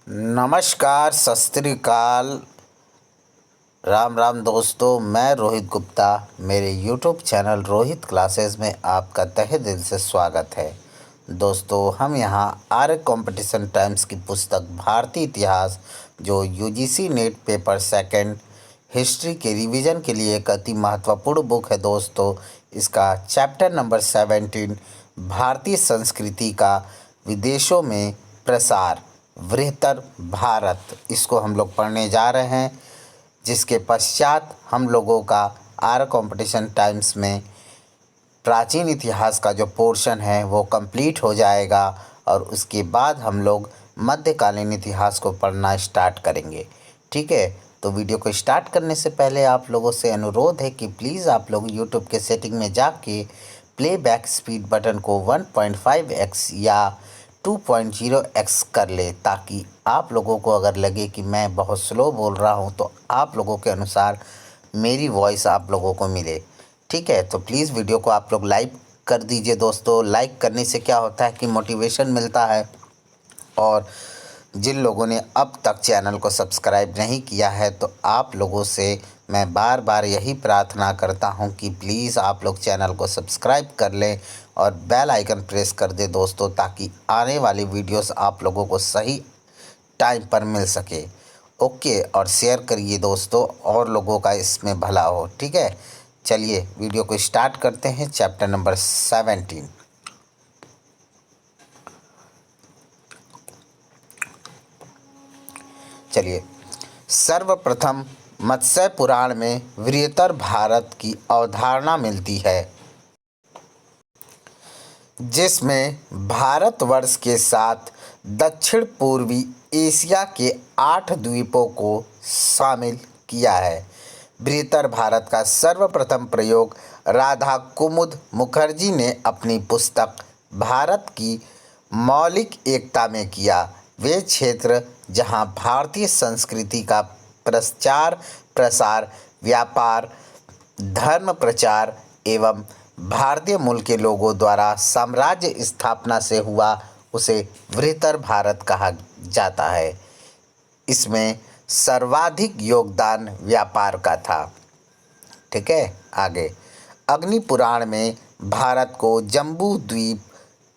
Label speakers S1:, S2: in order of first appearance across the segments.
S1: नमस्कार, सत श्री अकाल, राम राम दोस्तों। मैं रोहित गुप्ता, मेरे यूट्यूब चैनल रोहित क्लासेस में आपका तहे दिल से स्वागत है। दोस्तों, हम यहाँ आर्य कंपटीशन टाइम्स की पुस्तक भारतीय इतिहास जो UGC net paper second history के रिवीजन के लिए एक अति महत्वपूर्ण बुक है दोस्तों। इसका चैप्टर नंबर 17 भारतीय संस्कृति का विदेशों में प्रसार बृहत्तर भारत, इसको हम लोग पढ़ने जा रहे हैं। जिसके पश्चात हम लोगों का आर कंपटीशन टाइम्स में प्राचीन इतिहास का जो पोर्शन है वो कंप्लीट हो जाएगा और उसके बाद हम लोग मध्यकालीन इतिहास को पढ़ना स्टार्ट करेंगे। ठीक है, तो वीडियो को स्टार्ट करने से पहले आप लोगों से अनुरोध है कि प्लीज़ आप लोग यूट्यूब के सेटिंग में जाके प्लेबैक स्पीड बटन को 1.5x या 2.0x कर ले, ताकि आप लोगों को अगर लगे कि मैं बहुत स्लो बोल रहा हूं तो आप लोगों के अनुसार मेरी वॉइस आप लोगों को मिले। ठीक है, तो प्लीज़ वीडियो को आप लोग लाइक कर दीजिए दोस्तों। लाइक करने से क्या होता है कि मोटिवेशन मिलता है, और जिन लोगों ने अब तक चैनल को सब्सक्राइब नहीं किया है तो आप लोगों से मैं बार बार यही प्रार्थना करता हूं कि प्लीज़ आप लोग चैनल को सब्सक्राइब कर लें और बेल आइकन प्रेस कर दें दोस्तों, ताकि आने वाली वीडियोस आप लोगों को सही टाइम पर मिल सके। ओके, और शेयर करिए दोस्तों, और लोगों का इसमें भला हो। ठीक है, चलिए वीडियो को स्टार्ट करते हैं। Chapter number 17। चलिए, सर्वप्रथम मत्स्य पुराण में बृहत्तर भारत की अवधारणा मिलती है, जिसमें भारतवर्ष के साथ दक्षिण पूर्वी एशिया के 8 द्वीपों को शामिल किया है। बृहत्तर भारत का सर्वप्रथम प्रयोग राधा कुमुद मुखर्जी ने अपनी पुस्तक भारत की मौलिक एकता में किया। वे क्षेत्र जहां भारतीय संस्कृति का प्रचार प्रसार, व्यापार, धर्म प्रचार एवं भारतीय मूल के लोगों द्वारा साम्राज्य स्थापना से हुआ, उसे बृहत्तर भारत कहा जाता है। इसमें सर्वाधिक योगदान व्यापार का था। ठीक है, आगे अग्नि पुराण में भारत को जम्बू द्वीप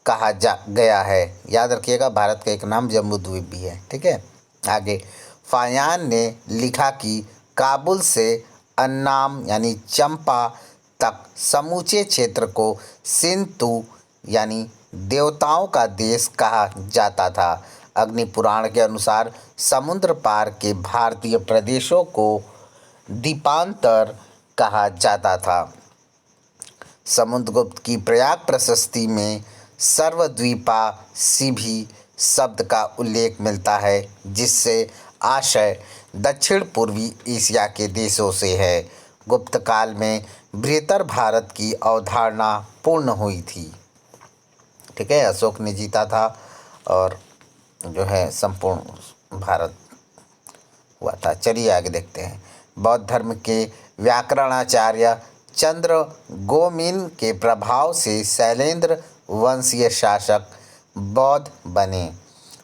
S1: कहा जा गया है। याद रखिएगा, भारत का एक नाम जम्बू द्वीप भी है। ठीक है, आगे फायान ने लिखा कि काबुल से अन्नाम यानी चंपा तक समूचे क्षेत्र को सिंधु यानी देवताओं का देश कहा जाता था। अग्नि पुराण के अनुसार समुद्र पार के भारतीय प्रदेशों को द्वीपांतर कहा जाता था। समुद्रगुप्त की प्रयाग प्रशस्ति में सर्वद्वीपा सिभी शब्द का उल्लेख मिलता है, जिससे आशय दक्षिण पूर्वी एशिया के देशों से है। गुप्त काल में बृहत्तर भारत की अवधारणा पूर्ण हुई थी। ठीक है, अशोक ने जीता था और जो है संपूर्ण भारत हुआ था। चलिए आगे देखते हैं। बौद्ध धर्म के व्याकरणाचार्य चंद्र गोमिन के प्रभाव से शैलेंद्र वंशीय शासक बौद्ध बने।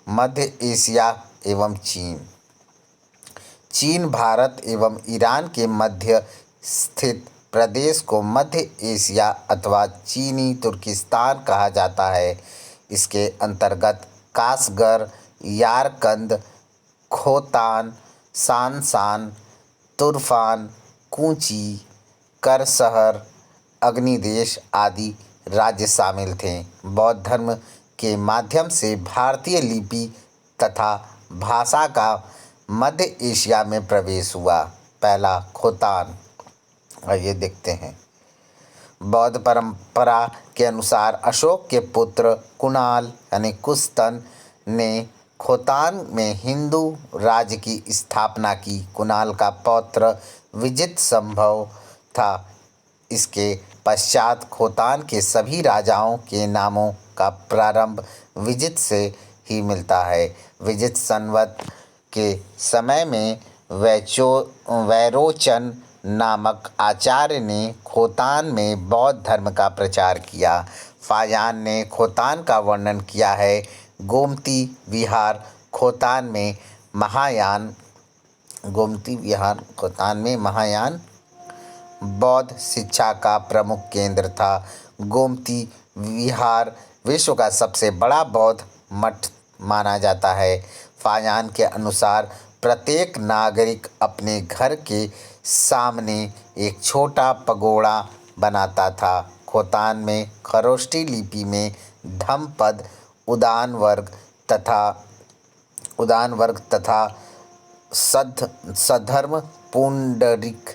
S1: मध्य एशिया एवं चीन भारत एवं ईरान के मध्य स्थित प्रदेश को मध्य एशिया अथवा चीनी तुर्किस्तान कहा जाता है। इसके अंतर्गत कासगर, यारकंद, खोतान, सानसान, तुर्फान, कूची, करसहर, अग्निदेश आदि राज्य शामिल थे। बौद्ध धर्म के माध्यम से भारतीय लिपि तथा भाषा का मध्य एशिया में प्रवेश हुआ। पहला खोतान, और ये देखते हैं। बौद्ध परंपरा के अनुसार अशोक के पुत्र कुणाल यानी कुस्तन ने खोतान में हिंदू राज्य की स्थापना की। कुणाल का पौत्र विजित संभव था। इसके पश्चात खोतान के सभी राजाओं के नामों का प्रारंभ विजित से ही मिलता है। विजित संवत के समय में वैरोचन नामक आचार्य ने खोतान में बौद्ध धर्म का प्रचार किया। फायान ने खोतान का वर्णन किया है। गोमती विहार खोतान में महायान गोमती विहार खोतान में महायान बौद्ध शिक्षा का प्रमुख केंद्र था। गोमती विहार विश्व का सबसे बड़ा बौद्ध मठ माना जाता है। फायान के अनुसार प्रत्येक नागरिक अपने घर के सामने एक छोटा पगोड़ा बनाता था। खोतान में खरोष्टी लिपि में धम्मपद उदान वर्ग तथा सधर्म पुंडरिक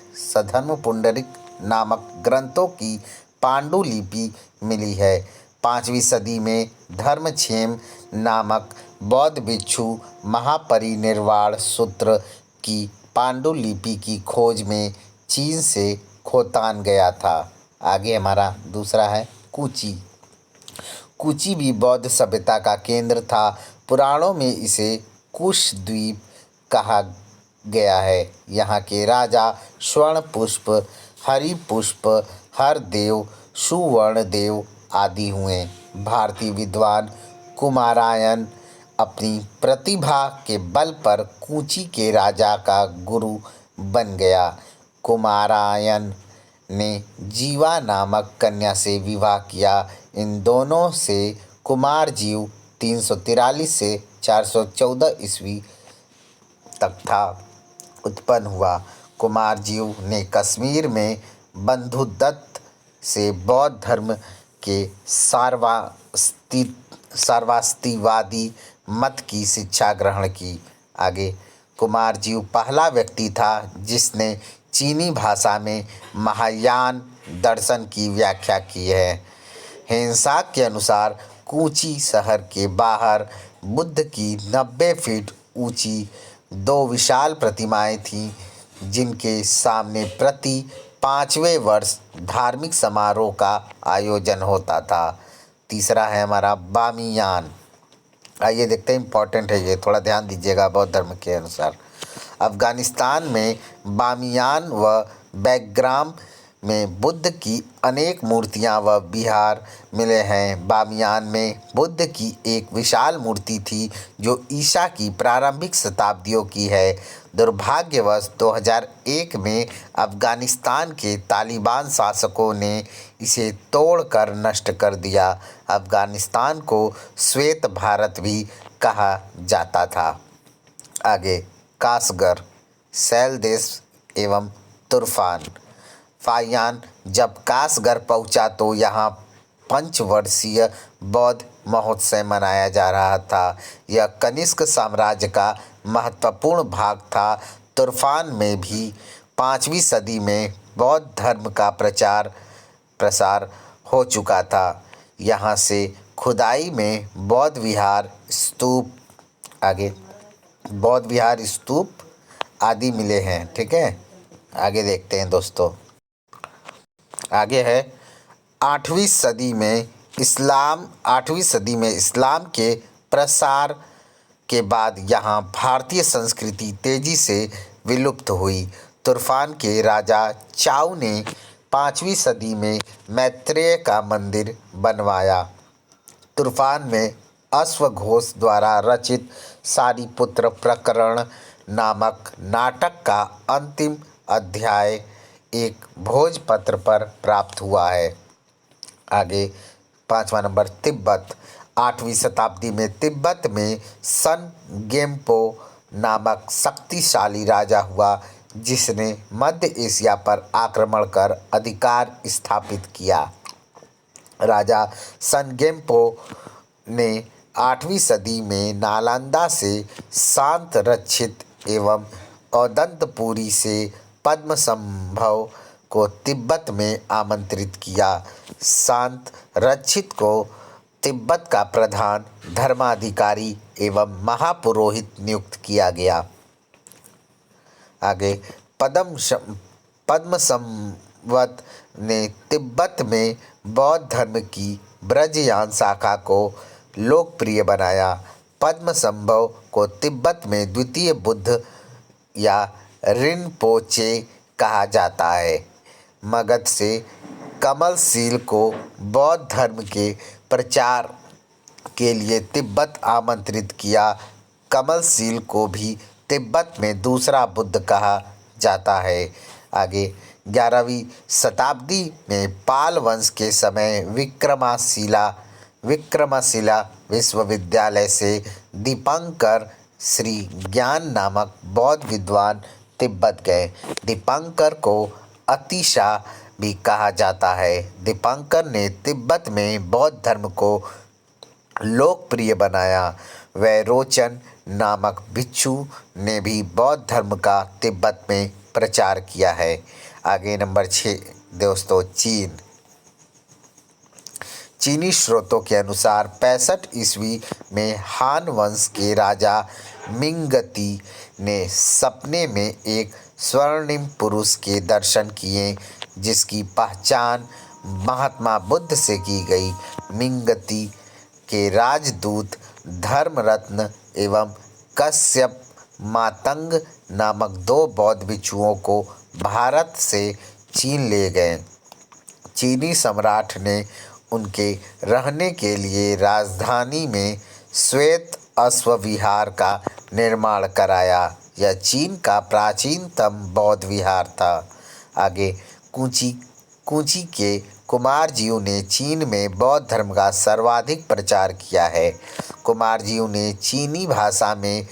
S1: नामक ग्रंथों की पांडुलिपि मिली है। 5वीं सदी में धर्मक्षेम नामक बौद्ध भिक्षु महापरिनिर्वाण सूत्र की पांडुलिपि की खोज में चीन से खोतान गया था। आगे हमारा दूसरा है कूची। कूची भी बौद्ध सभ्यता का केंद्र था। पुराणों में इसे कुश द्वीप कहा गया है। यहाँ के राजा स्वर्णपुष्प, हरिपुष्प, हरदेव, सुवर्णदेव आदि हुए। भारतीय विद्वान कुमारायन अपनी प्रतिभा के बल पर कूची के राजा का गुरु बन गया। कुमारायन ने जीवा नामक कन्या से विवाह किया। इन दोनों से कुमारजीव 343 से 414 ईस्वी तक था उत्पन्न हुआ। कुमारजीव ने कश्मीर में बंधुदत्त से बौद्ध धर्म के सार्वस्तिवादी मत की शिक्षा ग्रहण की। आगे कुमारजीव पहला व्यक्ति था जिसने चीनी भाषा में महायान दर्शन की व्याख्या की है। हेंसाक के अनुसार कूची शहर के बाहर बुद्ध की 90 फीट ऊंची 2 विशाल प्रतिमाएं थीं, जिनके सामने प्रति 5वें वर्ष धार्मिक समारोह का आयोजन होता था। तीसरा है हमारा बामियान। आइए देखते हैं, इम्पॉर्टेंट है ये, थोड़ा ध्यान दीजिएगा। बौद्ध धर्म के अनुसार अफगानिस्तान में बामियान व बैग्राम में बुद्ध की अनेक मूर्तियां व विहार मिले हैं। बामियान में बुद्ध की एक विशाल मूर्ति थी जो ईसा की प्रारंभिक शताब्दियों की है। दुर्भाग्यवश 2001 में अफगानिस्तान के तालिबान शासकों ने इसे तोड़कर नष्ट कर दिया। अफगानिस्तान को श्वेत भारत भी कहा जाता था। आगे कासगर, सैल देश एवं तुर्फान। फाहियान जब कासगर पहुंचा तो यहाँ पंचवर्षीय बौद्ध महोत्सव मनाया जा रहा था। यह कनिष्क साम्राज्य का महत्वपूर्ण भाग था। तुर्फान में भी 5वीं सदी में बौद्ध धर्म का प्रसार हो चुका था। यहाँ से खुदाई में बौद्ध विहार स्तूप आदि मिले हैं। ठीक है, आगे देखते हैं दोस्तों। आगे है 8वीं सदी में इस्लाम के प्रसार के बाद यहाँ भारतीय संस्कृति तेजी से विलुप्त हुई। तुर्फान के राजा चाऊ ने 5वीं सदी में मैत्रेय का मंदिर बनवाया। तुर्फान में अश्वघोष द्वारा रचित सारिपुत्र प्रकरण नामक नाटक का अंतिम अध्याय एक भोजपत्र पर प्राप्त हुआ है। आगे 5वां नंबर तिब्बत। 8वीं शताब्दी में तिब्बत में सन गेम्पो नामक शक्तिशाली राजा हुआ, जिसने मध्य एशिया पर आक्रमण कर अधिकार स्थापित किया। राजा सन गेम्पो ने 8वीं सदी में नालंदा से शांत रक्षित एवं औदंतपुरी से पद्मसंभव को तिब्बत में आमंत्रित किया। शांत रक्षित को तिब्बत का प्रधान धर्माधिकारी एवं महापुरोहित नियुक्त किया गया। आगे पद्मसंवत ने तिब्बत में बौद्ध धर्म की ब्रजयान शाखा को लोकप्रिय बनाया। पद्मसंभव को तिब्बत में द्वितीय बुद्ध या रिनपोचे कहा जाता है। मगध से कमलशील को बौद्ध धर्म के प्रचार के लिए तिब्बत आमंत्रित किया। कमलशील को भी तिब्बत में दूसरा बुद्ध कहा जाता है। आगे 11वीं शताब्दी में पाल वंश के समय विक्रमशिला विश्वविद्यालय से दीपंकर श्री ज्ञान नामक बौद्ध विद्वान तिब्बत गए। दीपंकर को अतिशा भी कहा जाता है। दीपंकर ने तिब्बत में बौद्ध धर्म को लोकप्रिय बनाया। वैरोचन नामक भिक्षु ने भी बौद्ध धर्म का तिब्बत में प्रचार किया है। आगे नंबर 6 दोस्तों, चीनी स्रोतों के अनुसार 65 ईस्वी में हान वंश के राजा मिंगती ने सपने में एक स्वर्णिम पुरुष के दर्शन किए जिसकी पहचान महात्मा बुद्ध से की गई। मिंगती के राजदूत धर्मरत्न एवं कश्यप मातंग नामक 2 बौद्ध भिक्षुओं को भारत से चीन ले गए। चीनी सम्राट ने उनके रहने के लिए राजधानी में श्वेत अश्व विहार का निर्माण कराया। यह चीन का प्राचीनतम बौद्ध विहार था। आगे कूची के कुमारजीव ने चीन में बौद्ध धर्म का सर्वाधिक प्रचार किया है। कुमारजीव ने चीनी भाषा में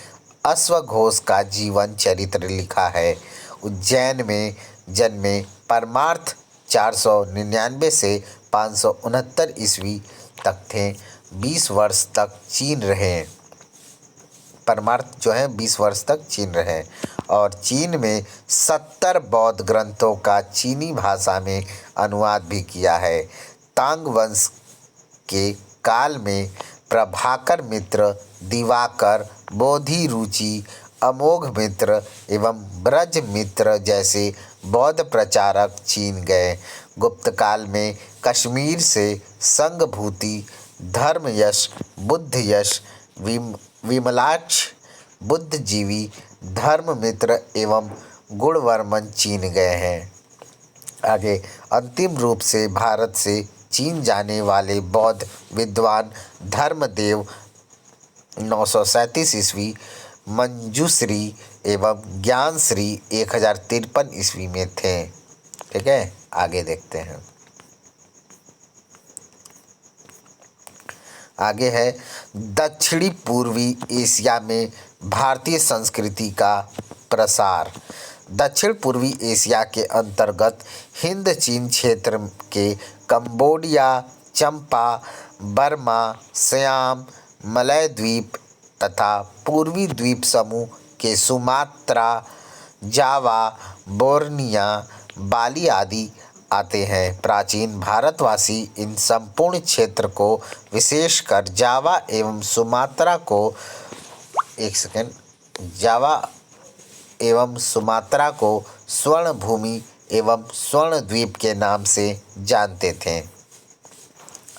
S1: अश्वघोष का जीवन चरित्र लिखा है। उज्जैन में जन्मे परमार्थ 499 से 569 ईस्वी तक थे। 20 वर्ष तक चीन रहे। परमार्थ जो है 20 वर्ष तक चीन रहे और चीन में 70 बौद्ध ग्रंथों का चीनी भाषा में अनुवाद भी किया है। तांग वंश के काल में प्रभाकर मित्र, दिवाकर, बोधि रुचि, अमोघ मित्र एवं ब्रज मित्र जैसे बौद्ध प्रचारक चीन गए। गुप्त काल में कश्मीर से संघभूति, धर्मयश, बुद्धयश, विमलाक्ष, बुद्धजीवी, धर्ममित्र एवं गुणवर्मन चीन गए हैं। आगे अंतिम रूप से भारत से चीन जाने वाले बौद्ध विद्वान धर्मदेव 937 ईस्वी, मंजूश्री एवं ज्ञानश्री 1053 ईस्वी में थे। ठीक है, आगे देखते हैं। आगे है दक्षिणी पूर्वी एशिया में भारतीय संस्कृति का प्रसार। दक्षिण पूर्वी एशिया के अंतर्गत हिंद चीन क्षेत्र के कंबोडिया, चंपा, बर्मा, सियाम, मलय द्वीप तथा पूर्वी द्वीप समूह के सुमात्रा, जावा, बोर्निया, बाली आदि आते हैं। प्राचीन भारतवासी इन संपूर्ण क्षेत्र को विशेषकर जावा एवं सुमात्रा को स्वर्ण भूमि एवं स्वर्ण द्वीप के नाम से जानते थे।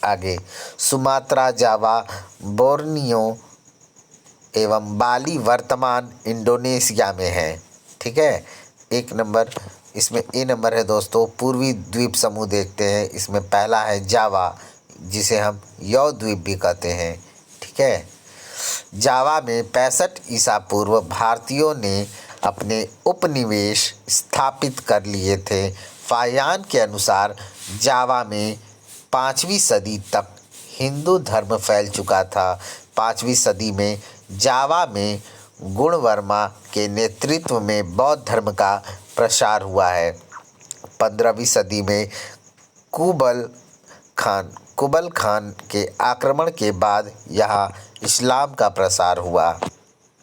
S1: आगे सुमात्रा, जावा, बोर्नियो एवं बाली वर्तमान इंडोनेशिया में है। ठीक है, एक नंबर इसमें ए नंबर है दोस्तों। पूर्वी द्वीप समूह देखते हैं। इसमें पहला है जावा, जिसे हम यव द्वीप भी कहते हैं। ठीक है, जावा में 65 ईसा पूर्व भारतीयों ने अपने उपनिवेश स्थापित कर लिए थे। फाहियान के अनुसार जावा में 5वीं सदी तक हिंदू धर्म फैल चुका था। 5वीं सदी में जावा में गुणवर्मा के नेतृत्व में बौद्ध धर्म का प्रसार हुआ है। 15वीं सदी में कुबल खान के आक्रमण के बाद यहाँ इस्लाम का प्रसार हुआ।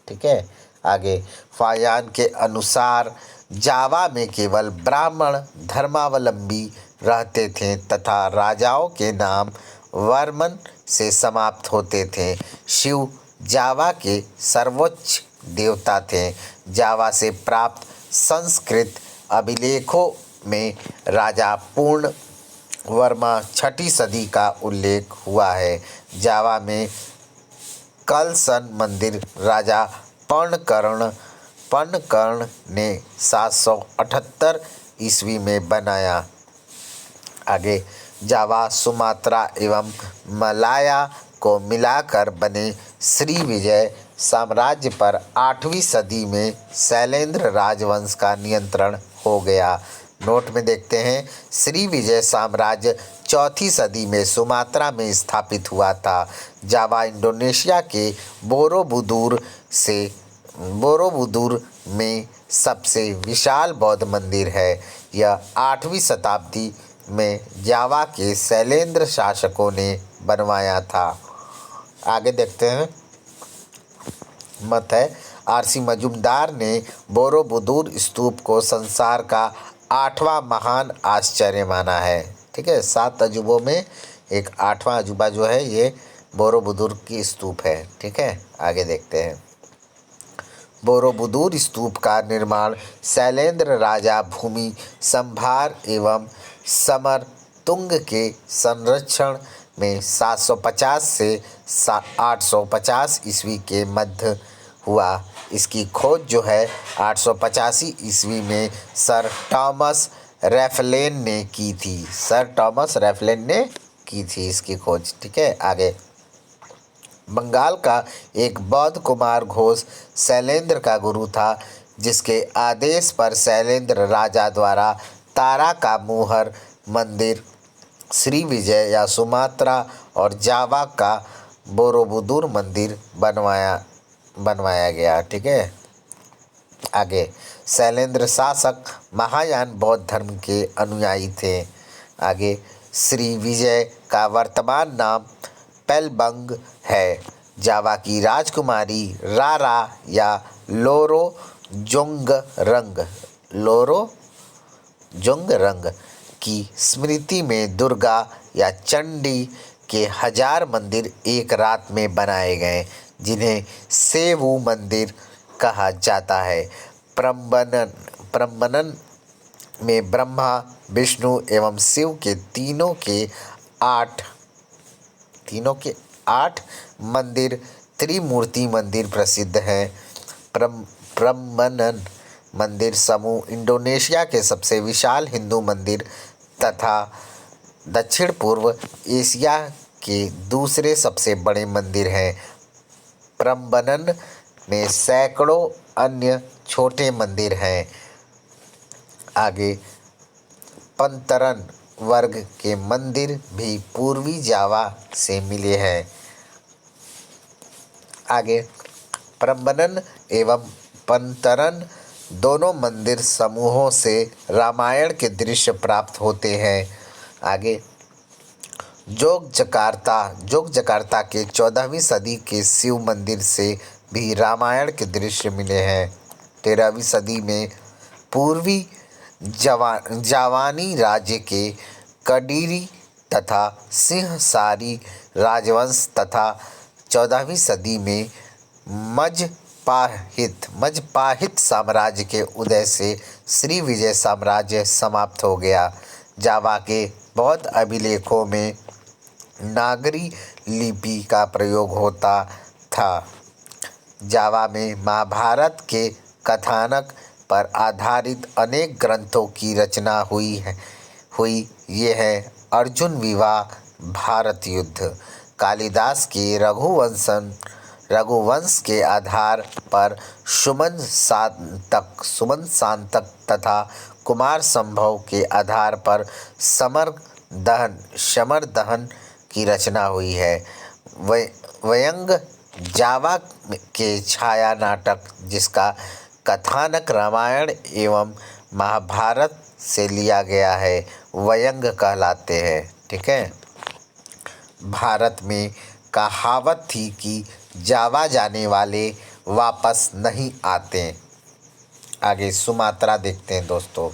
S1: ठीक है, आगे फाहियान के अनुसार जावा में केवल ब्राह्मण धर्मावलंबी रहते थे तथा राजाओं के नाम वर्मन से समाप्त होते थे। शिव जावा के सर्वोच्च देवता थे। जावा से प्राप्त संस्कृत अभिलेखों में राजा पूर्ण वर्मा 6ठी सदी का उल्लेख हुआ है। जावा में कलसन मंदिर राजा पर्णकर्ण ने 778 ईस्वी में बनाया। आगे जावा, सुमात्रा एवं मलाया को मिलाकर बने श्री विजय साम्राज्य पर 8वीं सदी में शैलेंद्र राजवंश का नियंत्रण हो गया। नोट में देखते हैं, श्री विजय साम्राज्य 4वीं सदी में सुमात्रा में स्थापित हुआ था। जावा इंडोनेशिया के बोरोबुदुर में सबसे विशाल बौद्ध मंदिर है। यह 8वीं शताब्दी में जावा के शैलेंद्र शासकों ने बनवाया था। आगे देखते हैं, मत है आरसी मजूमदार ने बोरोबुदुर स्तूप को संसार का 8वां महान आश्चर्य माना है। ठीक है, 7 अजूबों में एक 8वां अजूबा जो है ये बोरोबुदुर की स्तूप है। ठीक है, आगे देखते हैं। बोरोबुदुर स्तूप का निर्माण शैलेंद्र राजा भूमि संभार एवं समरतुंग के संरक्षण में 750 से 850 ईस्वी के मध्य हुआ। इसकी खोज जो है 885 ईस्वी में सर टॉमस रैफलेन ने की थी। सर टॉमस रैफलेन ने की थी इसकी खोज। ठीक है, आगे। बंगाल का एक बौद्ध कुमार घोष शैलेंद्र का गुरु था, जिसके आदेश पर शैलेंद्र राजा द्वारा तारा का मुहर मंदिर, श्री विजय या सुमात्रा और जावा का बोरोबुदुर मंदिर बनवाया गया। ठीक है, आगे। शैलेंद्र शासक महायान बौद्ध धर्म के अनुयायी थे। आगे, श्री विजय का वर्तमान नाम पेलबंग है। जावा की राजकुमारी रारा या लोरो जोंगरंग की स्मृति में दुर्गा या चंडी के 1000 मंदिर एक रात में बनाए गए, जिन्हें सेवु मंदिर कहा जाता है। प्रम्बनन में ब्रह्मा, विष्णु एवं शिव के तीनों के 8 मंदिर त्रिमूर्ति मंदिर प्रसिद्ध हैं। प्रम्बनन मंदिर समूह इंडोनेशिया के सबसे विशाल हिंदू मंदिर तथा दक्षिण पूर्व एशिया के दूसरे सबसे बड़े मंदिर हैं। प्रम्बनन में सैकड़ों अन्य छोटे मंदिर हैं। आगे, पंतरन वर्ग के मंदिर भी पूर्वी जावा से मिले हैं। आगे, प्रम्बनन एवं पंतरन दोनों मंदिर समूहों से रामायण के दृश्य प्राप्त होते हैं। आगे, जोगजकार्ता के 14वीं सदी के शिव मंदिर से भी रामायण के दृश्य मिले हैं। 13वीं सदी में पूर्वी जावानी राज्य के कडीरी तथा सिंहसारी राजवंश तथा 14वीं सदी में मजपाहित साम्राज्य के उदय से श्री विजय साम्राज्य समाप्त हो गया। जावा के बौद्ध अभिलेखों में नागरी लिपि का प्रयोग होता था। जावा में महाभारत के कथानक पर आधारित अनेक ग्रंथों की रचना हुई। ये है अर्जुन विवाह, भारत युद्ध, कालिदास के रघुवंश के आधार पर सुमन शांतक तथा कुमार संभव के आधार पर समर दहन की रचना हुई है। व्यंग जावा के छाया नाटक, जिसका कथानक रामायण एवं महाभारत से लिया गया है, व्यंग कहलाते हैं। ठीक है, भारत में कहावत थी कि जावा जाने वाले वापस नहीं आते। आगे सुमात्रा देखते हैं दोस्तों।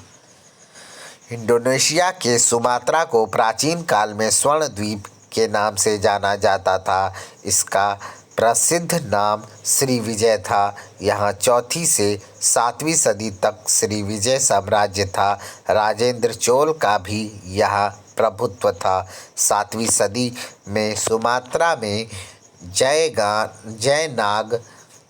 S1: इंडोनेशिया के सुमात्रा को प्राचीन काल में स्वर्ण द्वीप के नाम से जाना जाता था। इसका प्रसिद्ध नाम श्री विजय था। यहाँ 4वीं से 7वीं सदी तक श्री विजय साम्राज्य था। राजेंद्र चोल का भी यहाँ प्रभुत्व था। 7वीं सदी में सुमात्रा में जयनाग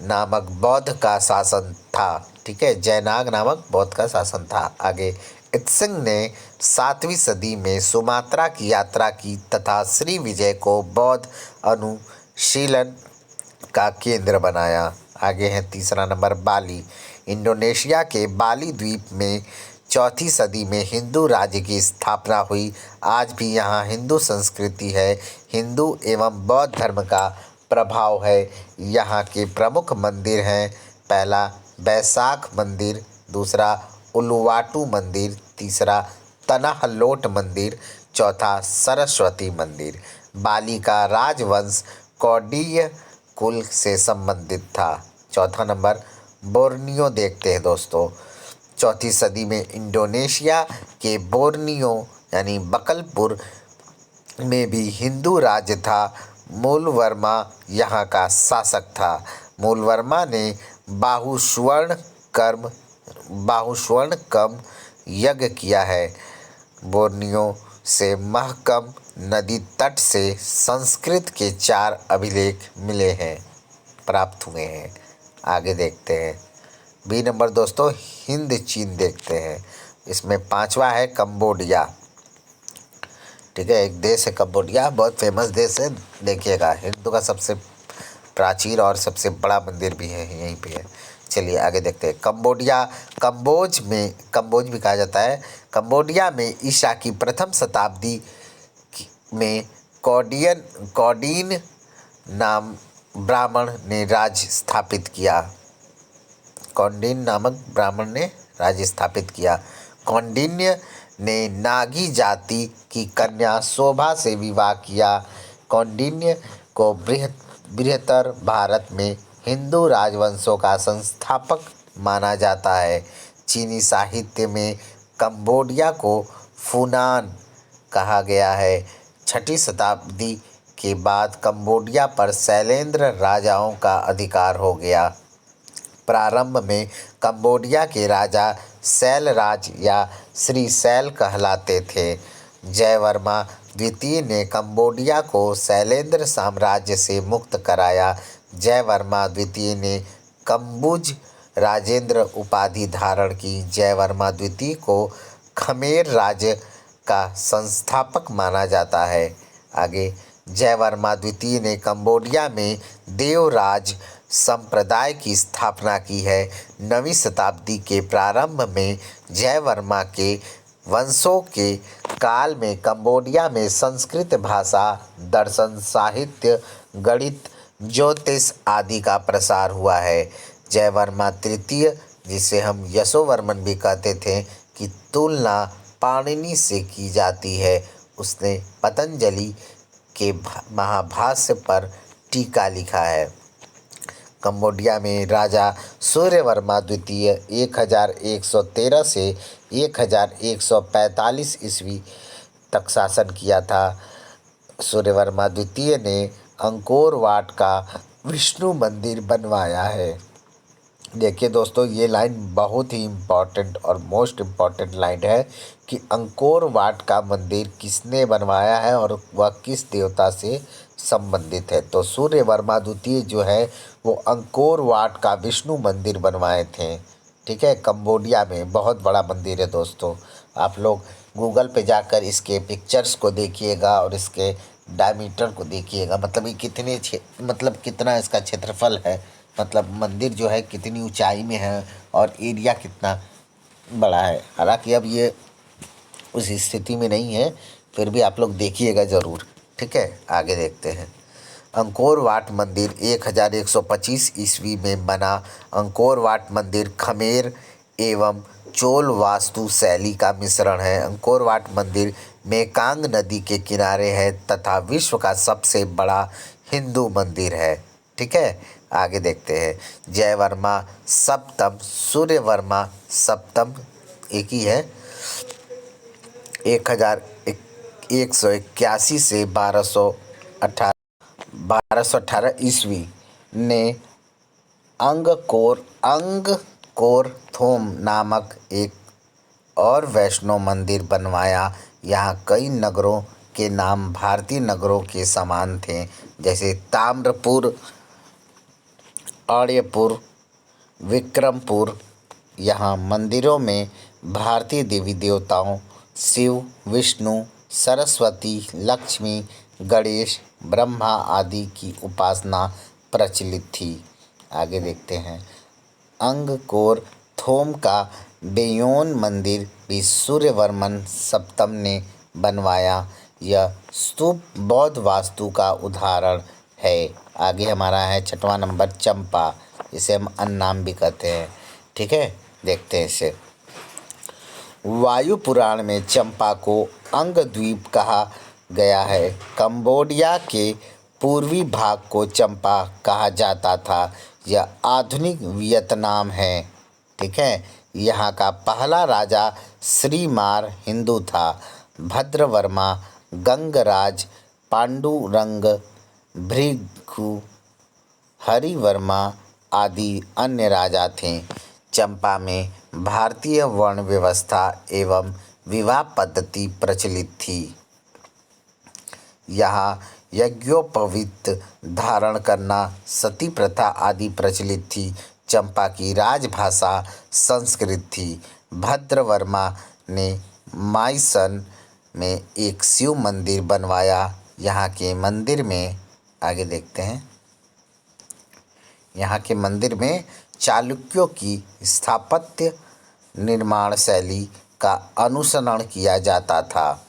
S1: नामक बौद्ध का शासन था। ठीक है, जयनाग नामक बौद्ध का शासन था। आगे, इत्सिंग ने 7वीं सदी में सुमात्रा की यात्रा की तथा श्री विजय को बौद्ध अनुशीलन का केंद्र बनाया। आगे है तीसरा नंबर बाली। इंडोनेशिया के बाली द्वीप में चौथी सदी में हिंदू राज्य की स्थापना हुई। आज भी यहाँ हिंदू संस्कृति है, हिंदू एवं बौद्ध धर्म का प्रभाव है। यहाँ के प्रमुख मंदिर हैं, पहला बैसाख मंदिर, दूसरा उलुवाटू मंदिर, तीसरा तनाहलोट मंदिर, चौथा सरस्वती मंदिर। बाली का राजवंश कौंडिन्य कुल से संबंधित था। चौथा नंबर बोर्नियो देखते हैं दोस्तों। चौथी सदी में इंडोनेशिया के बोर्नियो यानी बकलपुर में भी हिंदू राज्य था। मूलवर्मा यहाँ का शासक था। मूलवर्मा ने बाहुश्वर्ण कम यज्ञ किया है। बोर्नियो से महकम नदी तट से संस्कृत के 4 अभिलेख मिले हैं, प्राप्त हुए हैं। आगे देखते हैं बी नंबर दोस्तों, हिंद चीन देखते हैं। इसमें 5वां है कंबोडिया। ठीक है, एक देश है कंबोडिया, बहुत फेमस देश है। देखिएगा, हिंदू का सबसे प्राचीन और सबसे बड़ा मंदिर भी है, यहीं पे है। चलिए आगे देखते हैं। कंबोडिया, कंबोज भी कहा जाता है। कंबोडिया में ईसा की प्रथम शताब्दी में कौंडिन्य नाम ब्राह्मण ने राज्य स्थापित किया। कौंडिन्य नामक ब्राह्मण ने राज्य स्थापित किया। कौंडिन्य ने नागी जाति की कन्या शोभा से विवाह किया। कौंडिन्य को बृहत्तर भारत में हिंदू राजवंशों का संस्थापक माना जाता है। चीनी साहित्य में कंबोडिया को फूनान कहा गया है। 6ठी शताब्दी के बाद कंबोडिया पर शैलेंद्र राजाओं का अधिकार हो गया। प्रारंभ में कंबोडिया के राजा शैलराज या श्री शैल कहलाते थे। जयवर्मा द्वितीय ने कंबोडिया को शैलेंद्र साम्राज्य से मुक्त कराया। जयवर्मा द्वितीय ने कंबुज राजेंद्र उपाधि धारण की। जयवर्मा द्वितीय को खमेर राज्य का संस्थापक माना जाता है। आगे, जयवर्मा द्वितीय ने कंबोडिया में देवराज संप्रदाय की स्थापना की है। 9वीं शताब्दी के प्रारंभ में जयवर्मा के वंशों के काल में कंबोडिया में संस्कृत भाषा, दर्शन, साहित्य, गणित, ज्योतिष आदि का प्रसार हुआ है। जयवर्मा तृतीय, जिसे हम यशोवर्मन भी कहते थे, की तुलना पाणिनि से की जाती है। उसने पतंजलि के महाभाष्य पर टीका लिखा है। कंबोडिया में राजा सूर्यवर्मा द्वितीय 1113 से 1145 ईस्वी तक शासन किया था। सूर्यवर्मा द्वितीय ने अंकोर वाट का विष्णु मंदिर बनवाया है। देखिए दोस्तों, ये लाइन बहुत ही इम्पॉर्टेंट और मोस्ट इम्पॉर्टेंट लाइन है कि अंकोर वाट का मंदिर किसने बनवाया है और वह किस देवता से संबंधित है। तो सूर्यवर्मा द्वितीय जो है वो अंकोर वाट का विष्णु मंदिर बनवाए थे। ठीक है, कंबोडिया में बहुत बड़ा मंदिर है दोस्तों। आप लोग गूगल पे जाकर इसके पिक्चर्स को देखिएगा और इसके डायमीटर को देखिएगा, मतलब ये कितना इसका क्षेत्रफल है, मतलब मंदिर जो है कितनी ऊंचाई में है और एरिया कितना बड़ा है। हालांकि अब ये उस स्थिति में नहीं है, फिर भी आप लोग देखिएगा ज़रूर। ठीक है, आगे देखते हैं। अंकोर वाट मंदिर 1125 ईस्वी में बना। अंकोर वाट मंदिर खमेर एवं चोल वास्तु शैली का मिश्रण है। अंकोर वाट मंदिर मेकांग नदी के किनारे है तथा विश्व का सबसे बड़ा हिंदू मंदिर है। ठीक है, आगे देखते हैं। जयवर्मा सप्तम, सूर्यवर्मा सप्तम एक ही है। 1181 से 1218 ईस्वी ने अंगकोरथोम नामक एक और वैष्णव मंदिर बनवाया। यहाँ कई नगरों के नाम भारतीय नगरों के समान थे, जैसे ताम्रपुर, आर्यपुर, विक्रमपुर। यहाँ मंदिरों में भारतीय देवी देवताओं शिव, विष्णु, सरस्वती, लक्ष्मी, गणेश, ब्रह्मा आदि की उपासना प्रचलित थी। आगे देखते हैं। अंगकोर थोम का बेयोन मंदिर भी सूर्यवर्मन सप्तम ने बनवाया। यह स्तूप बौद्ध वास्तु का उदाहरण है। आगे हमारा है 6वां नंबर चंपा, इसे हम अन्नाम भी कहते हैं। ठीक है, देखते हैं इसे। वायु पुराण में चंपा को अंग द्वीप कहा गया है। कंबोडिया के पूर्वी भाग को चंपा कहा जाता था। यह आधुनिक वियतनाम है। ठीक है, यहाँ का पहला राजा श्रीमार हिंदू था। भद्रवर्मा, गंगराज, पांडुरंग, भृगु, हरिवर्मा आदि अन्य राजा थे। चंपा में भारतीय वर्ण व्यवस्था एवं विवाह पद्धति प्रचलित थी। यहाँ यज्ञोपवीत धारण करना, सती प्रथा आदि प्रचलित थी। चंपा की राजभाषा संस्कृत थी। भद्रवर्मा ने मायसन में एक शिव मंदिर बनवाया। यहाँ के मंदिर में आगे देखते हैं। यहाँ के मंदिर में चालुक्यों की स्थापत्य निर्माण शैली का अनुसरण किया जाता था।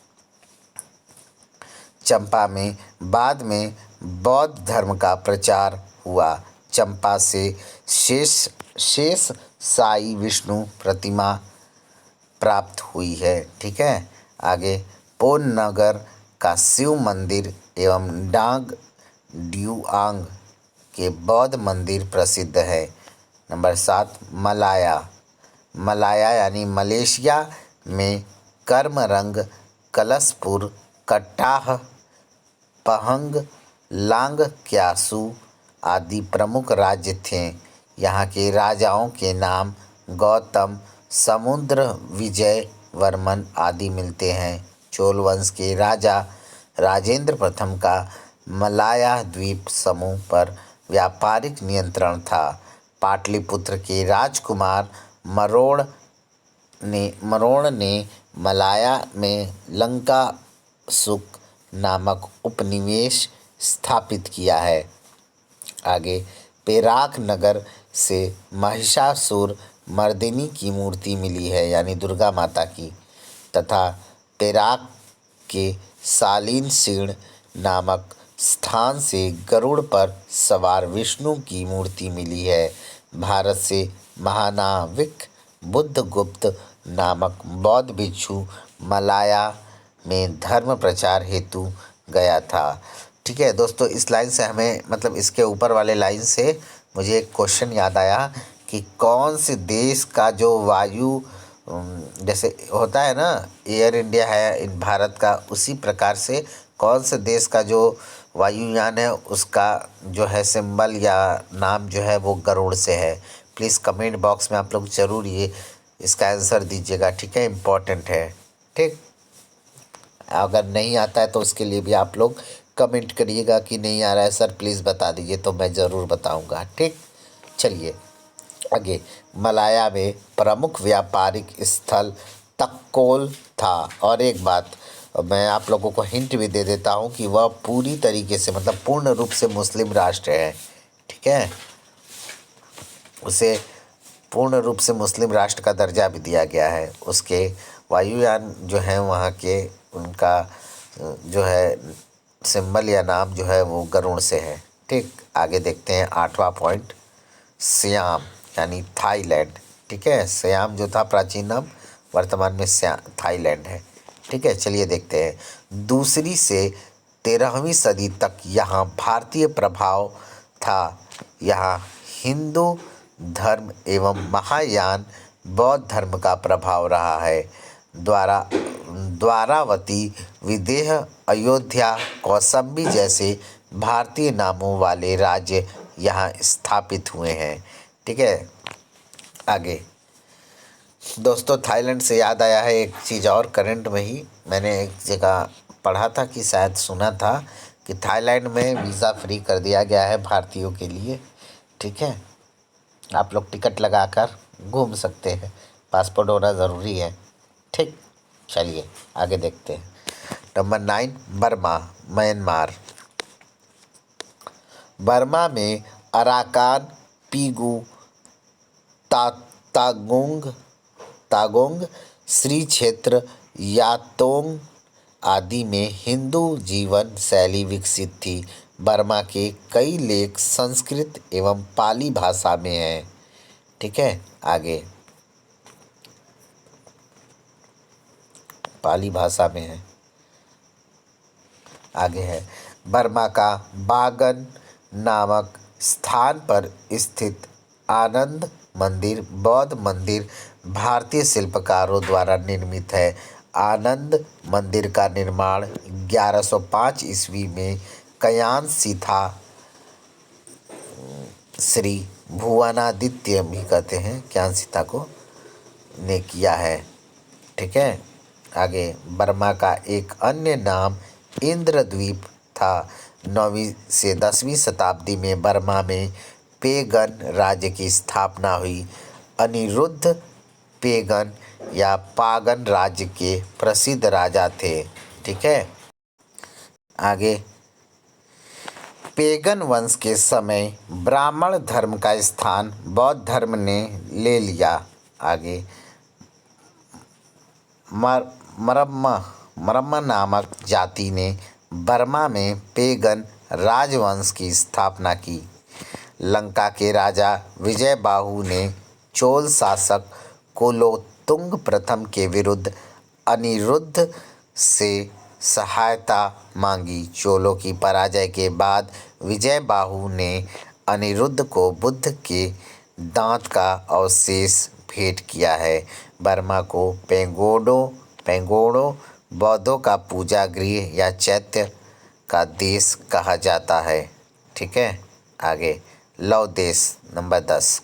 S1: चंपा में बाद में बौद्ध धर्म का प्रचार हुआ। चंपा से शेष साई विष्णु प्रतिमा प्राप्त हुई है। ठीक है, आगे पोननगर का शिव मंदिर एवं डांग ड्यूआंग के बौद्ध मंदिर प्रसिद्ध है। नंबर 7 मलाया यानी मलेशिया में कर्मरंग, कलशपुर, कट्टाह, पहंग, लांग क्यासू आदि प्रमुख राज्य थे। यहाँ के राजाओं के नाम गौतम, समुद्र विजय वर्मन आदि मिलते हैं। चोल वंश के राजा राजेंद्र प्रथम का मलाया द्वीप समूह पर व्यापारिक नियंत्रण था। पाटलिपुत्र के राजकुमार मरोड़ ने मलाया में लंका सुक नामक उपनिवेश स्थापित किया है। आगे पेराक नगर से महिषासुर मर्दिनी की मूर्ति मिली है, यानी दुर्गा माता की, तथा पेराक के शालीनशीर्ण नामक स्थान से गरुड़ पर सवार विष्णु की मूर्ति मिली है। भारत से महानाविक बुद्धगुप्त नामक बौद्ध भिक्षु मलाया में धर्म प्रचार हेतु गया था। ठीक है दोस्तों, इस लाइन से हमें मतलब इसके ऊपर वाले लाइन से मुझे एक क्वेश्चन याद आया कि कौन से देश का जो वायु जैसे होता है ना, एयर इंडिया है भारत का, उसी प्रकार से कौन से देश का जो वायुयान है उसका जो है सिंबल या नाम जो है वो गरुड़ से है। प्लीज़ कमेंट बॉक्स में आप लोग ज़रूर ये इसका आंसर दीजिएगा। ठीक है, इम्पोर्टेंट है। ठीक, अगर नहीं आता है तो उसके लिए भी आप लोग कमेंट करिएगा कि नहीं आ रहा है सर, प्लीज़ बता दीजिए, तो मैं ज़रूर बताऊंगा। ठीक, चलिए आगे। मलाया में प्रमुख व्यापारिक स्थल तक्कोल था। और एक बात मैं आप लोगों को हिंट भी दे देता हूँ कि वह पूरी तरीके से मतलब पूर्ण रूप से मुस्लिम राष्ट्र है। ठीक है, उसे पूर्ण रूप से मुस्लिम राष्ट्र का दर्जा भी दिया गया है। उसके वायुयान जो हैं वहाँ के, उनका जो है सिंबल या नाम जो है वो गरुड़ से है। ठीक, आगे देखते हैं 8वां पॉइंट, सियाम यानी थाईलैंड। ठीक है, सियाम जो था प्राचीन नाम, वर्तमान में थाईलैंड है। ठीक है, चलिए देखते हैं। दूसरी से 13वीं सदी तक यहाँ भारतीय प्रभाव था। यहाँ हिंदू धर्म एवं महायान बौद्ध धर्म का प्रभाव रहा है। द्वारावती, विदेह, अयोध्या, कौसंबी जैसे भारतीय नामों वाले राज्य यहाँ स्थापित हुए हैं। ठीक है, आगे दोस्तों थाईलैंड से याद आया है एक चीज़ और। करंट में ही मैंने एक जगह पढ़ा था कि शायद सुना था कि थाईलैंड में वीज़ा फ्री कर दिया गया है भारतीयों के लिए। ठीक है, आप लोग टिकट लगाकर घूम सकते हैं, पासपोर्ट होना ज़रूरी है। ठीक, चलिए आगे देखते हैं। Number 9 Burma Myanmar. बर्मा में अराकान, पीगू, ता तागोंग तागोंग, श्री क्षेत्र, यातोंग आदि में हिंदू जीवन शैली विकसित थी। बर्मा के कई लेख संस्कृत एवं पाली भाषा में हैं। ठीक है, आगे पाली भाषा में है। आगे है बर्मा का बागन नामक स्थान पर स्थित आनंद मंदिर बौद्ध मंदिर भारतीय शिल्पकारों द्वारा निर्मित है। आनंद मंदिर का निर्माण 1105 ईस्वी में कयान सीथा श्री भुवनादित्य भी कहते हैं कयान सीता को ने किया है। ठीक है, आगे बर्मा का एक अन्य नाम इंद्रद्वीप था। 9वीं से 10वीं शताब्दी में बर्मा में पेगन राज्य की स्थापना हुई। अनिरुद्ध पेगन या पागन राज्य के प्रसिद्ध राजा थे। ठीक है, आगे पेगन वंश के समय ब्राह्मण धर्म का स्थान बौद्ध धर्म ने ले लिया। आगे मरम्मा नामक जाति ने बर्मा में पेगन राजवंश की स्थापना की। लंका के राजा विजयबाहु ने चोल शासक कुलोत्तुंग प्रथम के विरुद्ध अनिरुद्ध से सहायता मांगी। चोलों की पराजय के बाद विजयबाहु ने अनिरुद्ध को बुद्ध के दांत का अवशेष भेंट किया है। बर्मा को पेंगोडो बौद्धों का पूजा गृह या चैत्य का देश कहा जाता है। ठीक है, आगे लव देश नंबर 10।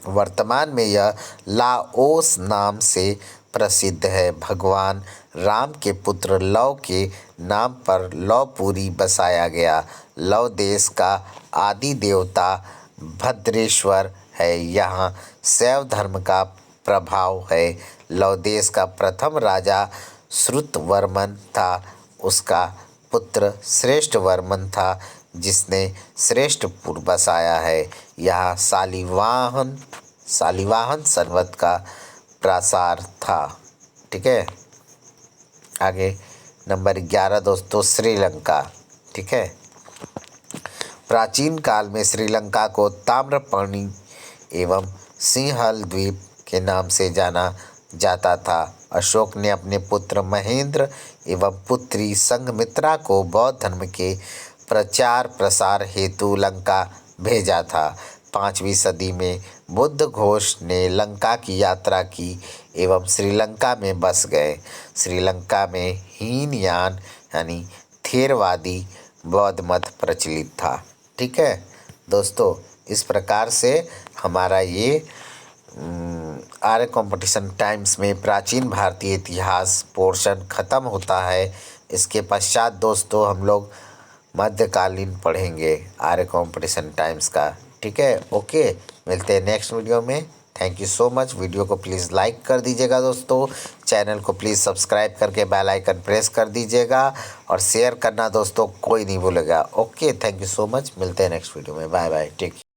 S1: वर्तमान में यह लाओस नाम से प्रसिद्ध है। भगवान राम के पुत्र लव के नाम पर लवपुरी बसाया गया। लव देश का आदि देवता भद्रेश्वर है। यहाँ शैव धर्म का प्रभाव है। लव देश का प्रथम राजा श्रुतवर्मन था। उसका पुत्र श्रेष्ठवर्मन था जिसने श्रेष्ठपुर बसाया है। यहाँ शालिवाहन संवत का प्रसार था। ठीक है, आगे नंबर 11 दोस्तों श्रीलंका। ठीक है, प्राचीन काल में श्रीलंका को ताम्रपर्णी एवं सिंहल द्वीप के नाम से जाना जाता था। अशोक ने अपने पुत्र महेंद्र एवं पुत्री संघमित्रा को बौद्ध धर्म के प्रचार प्रसार हेतु लंका भेजा था। 5वीं सदी में बुद्ध घोष ने लंका की यात्रा की एवं श्रीलंका में बस गए। श्रीलंका में हीनयान यानी थेरवादी बौद्ध मत प्रचलित था। ठीक है दोस्तों, इस प्रकार से हमारा ये आर्य कंपटीशन टाइम्स में प्राचीन भारतीय इतिहास पोर्शन ख़त्म होता है। इसके पश्चात दोस्तों हम लोग मध्यकालीन पढ़ेंगे आर्य कंपटीशन टाइम्स का। ठीक है, ओके, मिलते हैं नेक्स्ट वीडियो में। Thank you so much. Video को प्लीज़ लाइक कर दीजिएगा दोस्तों। चैनल को प्लीज़ सब्सक्राइब करके बेल आइकन प्रेस कर दीजिएगा और शेयर करना दोस्तों कोई नहीं भूलेगा। Okay, thank you so much. मिलते हैं नेक्स्ट वीडियो में। Bye bye, take care.